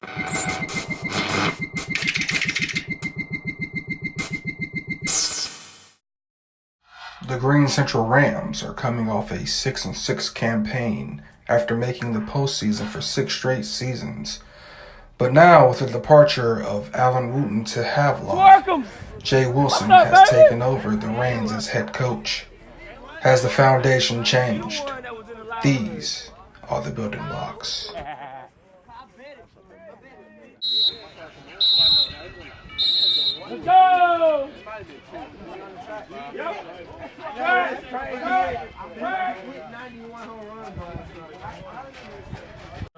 The Greene Central Rams are coming off a 6-6 campaign after making the postseason for 6 straight seasons. But now, with the departure of Allen Wooten to Havelock, Jay Wilson has taken over the reins as head coach. Has the foundation changed? These are the building blocks. Let's go! Yep.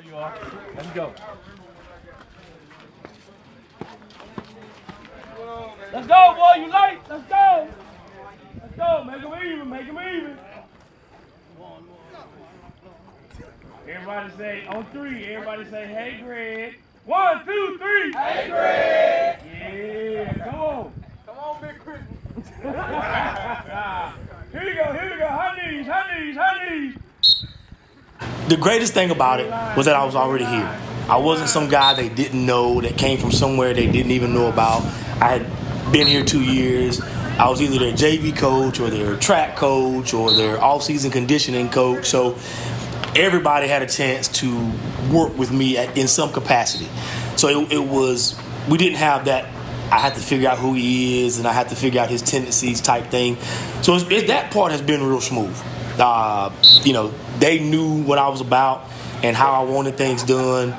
You are. Let's go. Let's go, boy. You late. Let's go. Let's go. Make them even. Make them even. Everybody say on 3. Everybody say, hey, Greg. 1, 2, 3. Hey, Greg. Yeah. Come on. Come on, Big Chris. Here you go. Here you go. High knees. High knees. High knees. The greatest thing about it was that I was already here. I wasn't some guy they didn't know that came from somewhere they didn't even know about. I had been here 2 years. I was either their JV coach or their track coach or their off-season conditioning coach. So everybody had a chance to work with me in some capacity. So it was, we didn't have that I had to figure out who he is and I had to figure out his tendencies type thing. So that part has been real smooth. They knew what I was about and how I wanted things done.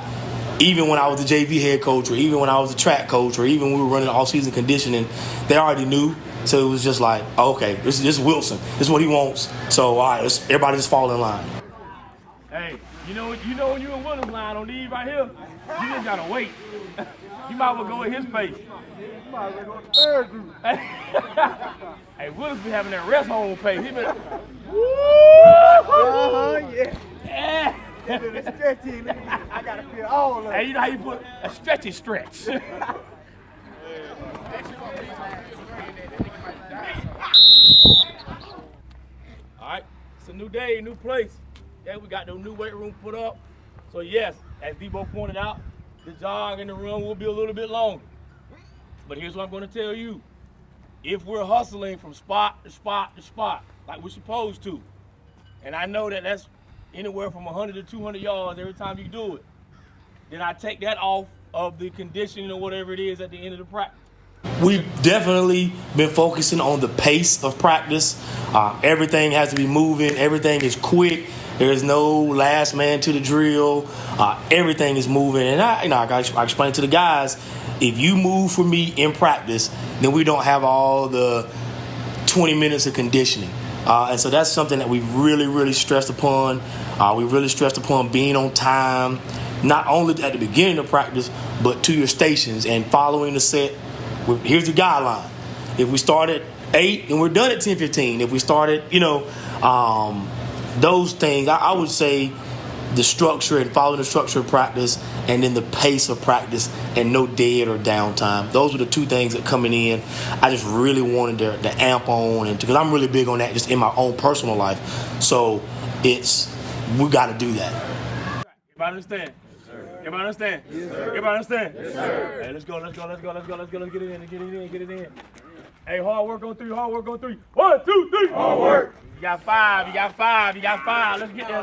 Even when I was the JV head coach or even when I was the track coach or even when we were running all-season conditioning, they already knew. So it was just like, okay, this is Wilson. This is what he wants. So all right, everybody just fall in line. Hey, you know when you're in Wilson's line on these right here, you just gotta wait. You might as well go at his pace. You might as well go to the third group. Hey, Wilson be having that rest home pace. He been, yeah. Stretchy, I gotta feel all of it. Hey, you know how you put a stretchy stretch. All right, it's a new day, new place. Yeah, we got the new weight room put up. So yes, as Debo pointed out, the jog and the run will be a little bit longer. But here's what I'm going to tell you. If we're hustling from spot to spot to spot, like we're supposed to, and I know that that's anywhere from 100 to 200 yards every time you do it, then I take that off of the conditioning or whatever it is at the end of the practice. We've definitely been focusing on the pace of practice. Everything has to be moving. Everything is quick. There's no last man to the drill. Everything is moving. And I explain to the guys, if you move for me in practice, then we don't have all the 20 minutes of conditioning. And so that's something that we've really, really stressed upon. We really stressed upon being on time, not only at the beginning of practice, but to your stations and following the set. Here's the guideline. If we start at 8 and we're done at 10:15, if we started, those things, I would say the structure and following the structure of practice and then the pace of practice and no dead or downtime. Those were the two things that coming in, I just really wanted to amp on, and because I'm really big on that just in my own personal life. So we got to do that. Everybody understand? Everybody understand? Yes, sir. Everybody understand? Yes, sir. Hey, let's go. Let's get it in. Hey, hard work on 3, 1, 2, 3. Hard work. You got 5. Let's get there.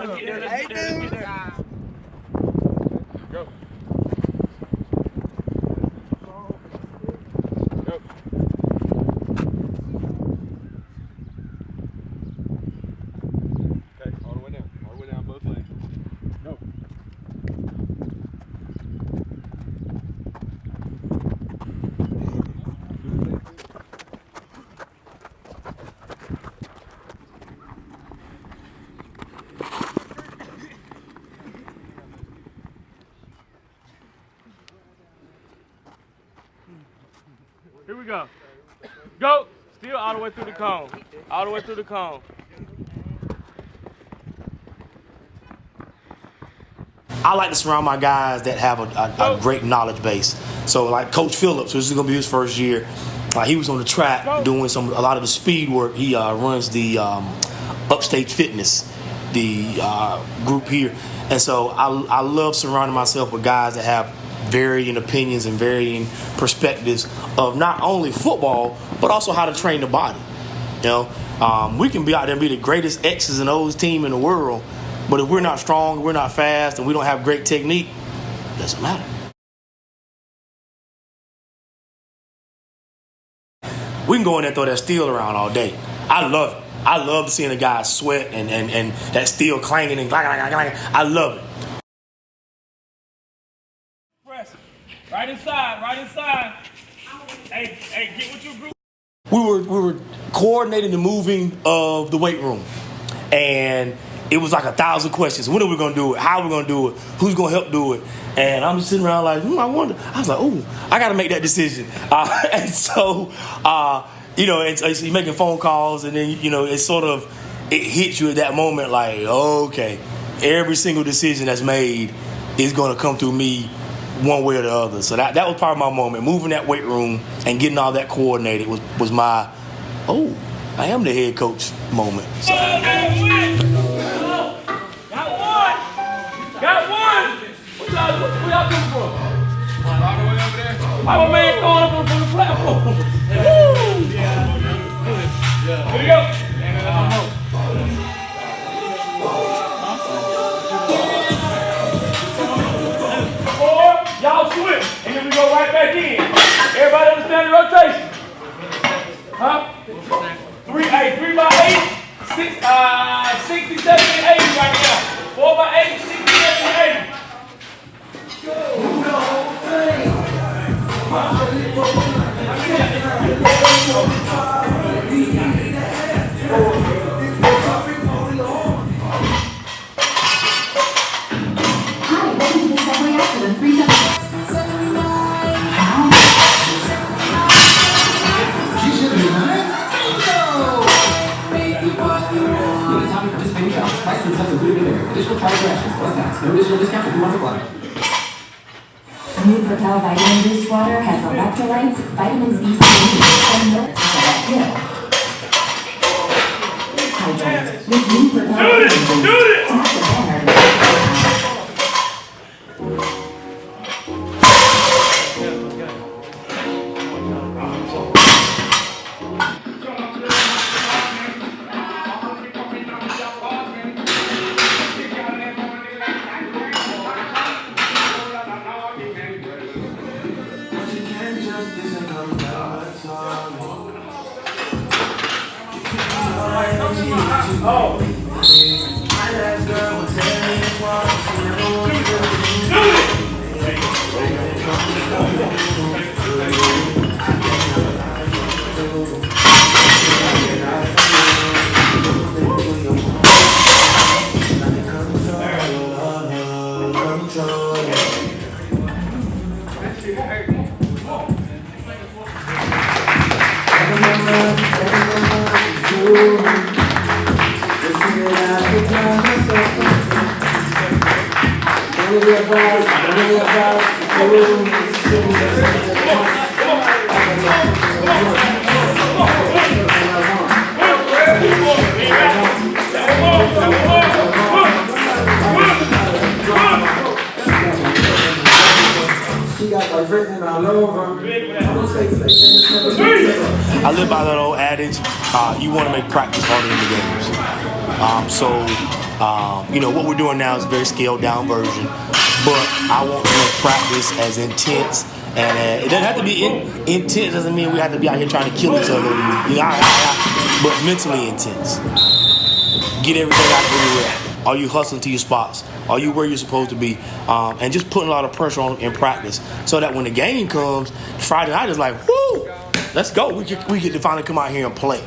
Go. Okay, all the way down both lanes. Go. Here we go. Go. Still all the way through the cone. All the way through the cone. I like to surround my guys that have a great knowledge base. So like Coach Phillips, this is going to be his first year. He was on the track doing a lot of the speed work. He runs the Upstate Fitness, the group here. And so I love surrounding myself with guys that have varying opinions and varying perspectives of not only football, but also how to train the body. We can be out there and be the greatest X's and O's team in the world, but if we're not strong, we're not fast, and we don't have great technique, it doesn't matter. We can go in there and throw that steel around all day. I love it. I love seeing the guys sweat and that steel clanging and clang. I love it. Press. Right inside. Hey, get with your group. We were coordinating the moving of the weight room, and it was like 1,000 questions. When are we gonna do it? How are we gonna do it? Who's gonna help do it? And I'm just sitting around like, I wonder. I was like, I gotta make that decision. And so, and you're making phone calls, and then it hits you at that moment like, okay, every single decision that's made is gonna come through me one way or the other. So that was part of my moment. Moving that weight room and getting all that coordinated was my, I am the head coach moment. So. Got one! Where y'all coming from? All the way over there. My man throwing up on the platform. Woo! Here we go. Four, y'all switch, and then we go right back in. Everybody understand the rotation? Huh? 3 by 8, 60, 70, 80 right now. 4 by 8, 60, 70, 80. Additional transactions plus tax. No additional discount if you want to apply. New Propel Vitamin Boost Water has electrolytes, vitamins B, C, and milk to hill. Hydrate with new Propel Vitamin Boost. Tap the banner. I live by that old adage, you want to make practice harder than the games. What we're doing now is a very scaled down version, but I want to make practice as intense, and it doesn't have to be intense, doesn't mean we have to be out here trying to kill each other, but mentally intense. Get everything out everywhere. Are you hustling to your spots? Are you where you're supposed to be? And just putting a lot of pressure on in practice so that when the game comes, Friday night is like, whoo, let's go. We get to finally come out here and play.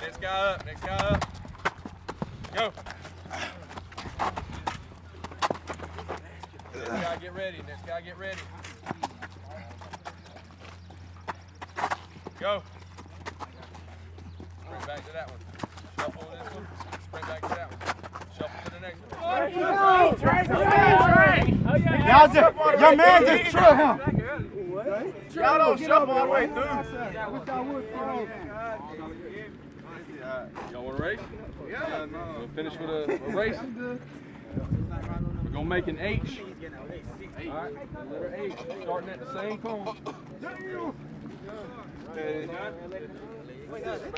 Next guy up. Go. Next guy get ready. Go. Sprint back to that one. Shuffle this one. Sprint back to that one. Shuffle to the next one. Your man just tripped him. Y'all don't shuffle all the way through. Y'all want to race? Yeah. We'll finish with a race. We're gonna make an H. All right, letter H, starting at the same cone. Break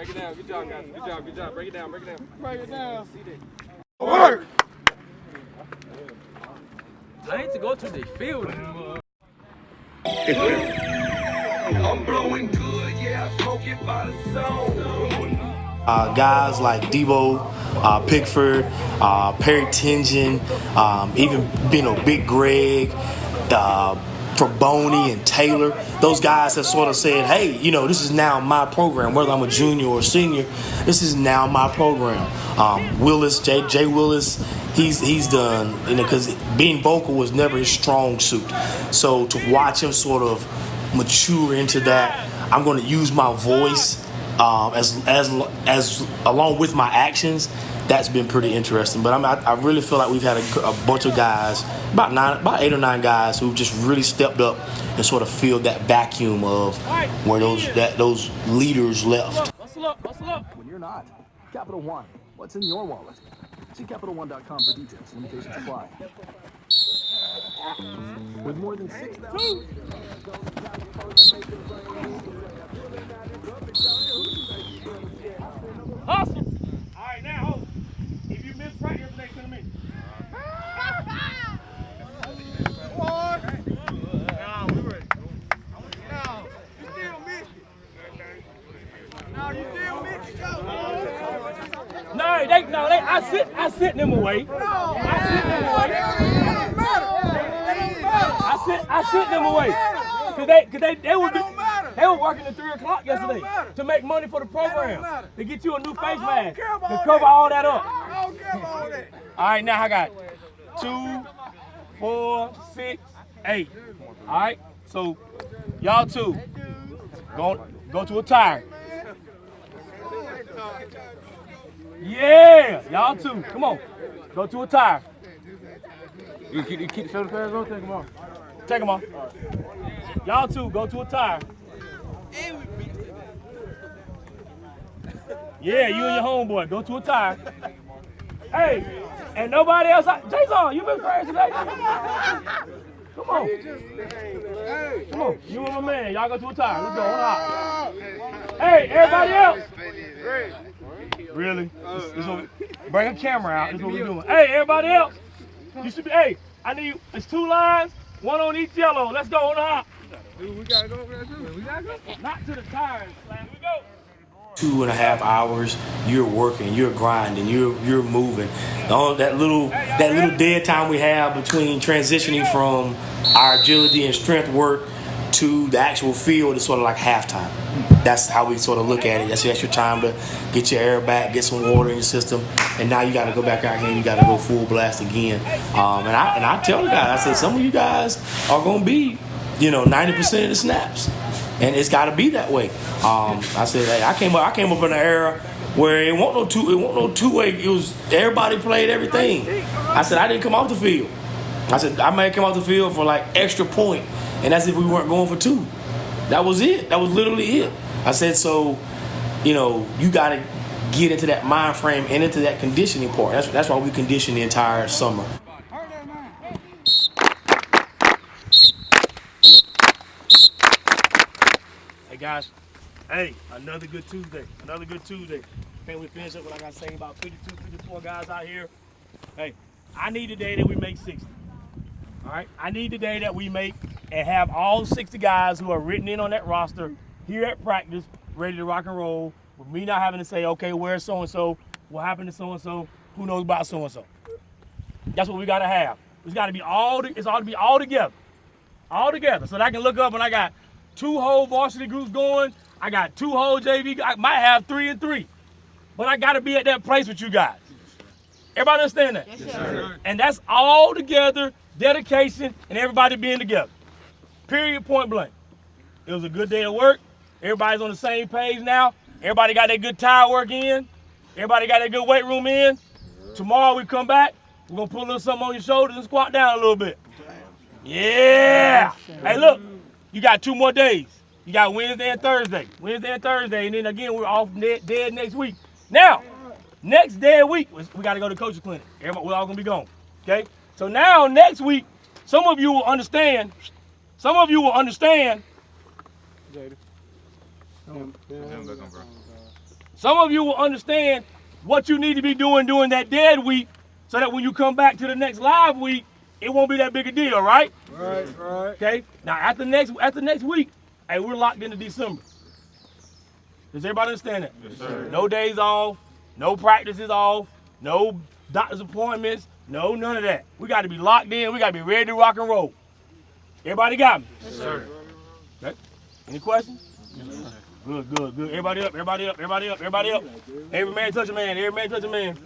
it down. Good job, guys. Good job. Good job. Break it down. Break it down. Break it down. Work. I need to go to the field. I'm blowing good, yeah, I smoke it by the zone. Guys like Debo, Pickford, Perry Tingen, even Big Greg, Proboni and Taylor. Those guys have sort of said, hey, this is now my program. Whether I'm a junior or senior, this is now my program. Willis, Jay Willis, he's done, because being vocal was never his strong suit. So to watch him sort of mature into that, I'm going to use my voice as along with my actions. That's been pretty interesting. But I really feel like we've had a bunch of guys, about 8 or 9 guys, who've just really stepped up and sort of filled that vacuum of where those leaders left. Bustle up. When you're not. Capital One. What's in your wallet? See CapitalOne.com for details. Limitations apply. With more than 6,000. Hustle. All right, now, if you miss practice, next to me. No, we ready. No, you still miss it. No, you still miss it. No, I sent them away. I sent them away. I sent them away. Cause they were working at 3 o'clock yesterday to make money for the program, to get you a new face mask, to cover all that up. I don't care about all that. All right, now I got 2, 4, 6, 8. All right, so y'all 2 go to a tire. Yeah, y'all 2, come on, go to a tire. You keep the shoulder pads on. Take them off. Take them off. Y'all 2 go to a tire. Yeah, you and your homeboy go to a tire. Hey, and nobody else. Jason, you been friends today? Come on. Come on. You and my man, y'all go to a tire. Let's go. Hold on. Hey, everybody else. Really? Bring a camera out. That's what we're doing. Hey, everybody else. You should be. Hey, it's 2 lines, 1 on each yellow. Let's go. On the hop. We gotta go over there too. We gotta go. Not to the tires. We go. 2.5 hours, you're working, you're grinding, you're moving. That little dead time we have between transitioning from our agility and strength work to the actual field is sort of like halftime. That's how we sort of look at it. That's the extra time to get your air back, get some water in your system, and now you got to go back out here and you got to go full blast again. And I tell the guys, I said, some of you guys are going to be, 90% of the snaps. And it's got to be that way. I said, hey, I came up in an era where it won't no two-way. It was everybody played everything. I said I didn't come off the field. I said I may come off the field for like extra point, and that's if we weren't going for 2. That was it. That was literally it. I said so. You got to get into that mind frame and into that conditioning part. That's why we condition the entire summer. Hey guys, another good Tuesday. I think we finish up what I got to say about 52, 54 guys out here. Hey, I need the day that we make 60. All right, I need the day that we make and have all 60 guys who are written in on that roster here at practice, ready to rock and roll, with me not having to say, okay, where's so-and-so, what happened to so-and-so, who knows about so-and-so. That's what we got to have. It's got to be all together. All together, so that I can look up and I got 2 whole varsity groups going. I got 2 whole JV. I might have 3 and 3, but I got to be at that place with you guys. Everybody understand that? Yes, sir. And that's all together, dedication, and everybody being together. Period, point blank. It was a good day of work. Everybody's on the same page now. Everybody got their good tire work in. Everybody got their good weight room in. Tomorrow we come back. We're going to put a little something on your shoulders and squat down a little bit. Yeah. Hey, look. You got 2 more days. You got Wednesday and Thursday. And then again, we're off dead next week. Now, next day of week, we got to go to coach's clinic. We're all going to be gone, okay? So now next week, some of you will understand. Some of you will understand. Some of you will understand what you need to be doing during that dead week, so that when you come back to the next live week, it won't be that big a deal, right? Right. Okay. Now after next week, hey, we're locked into December. Does everybody understand that? Yes, sir. No days off, no practices off, no doctor's appointments, no none of that. We got to be locked in. We got to be ready to rock and roll. Everybody got me? Yes, sir. Okay. Any questions? Yes, sir. Good. Everybody up. Every man touch a man. Every man touch a man.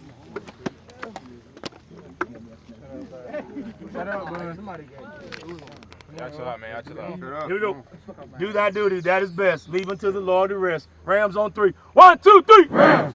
Shut up, bro. Somebody Y'all chill out, man. Y'all chill out. Here we go. Do thy duty. That is best. Leave unto the Lord the rest. Rams on 3. 1, 2, 3. Rams.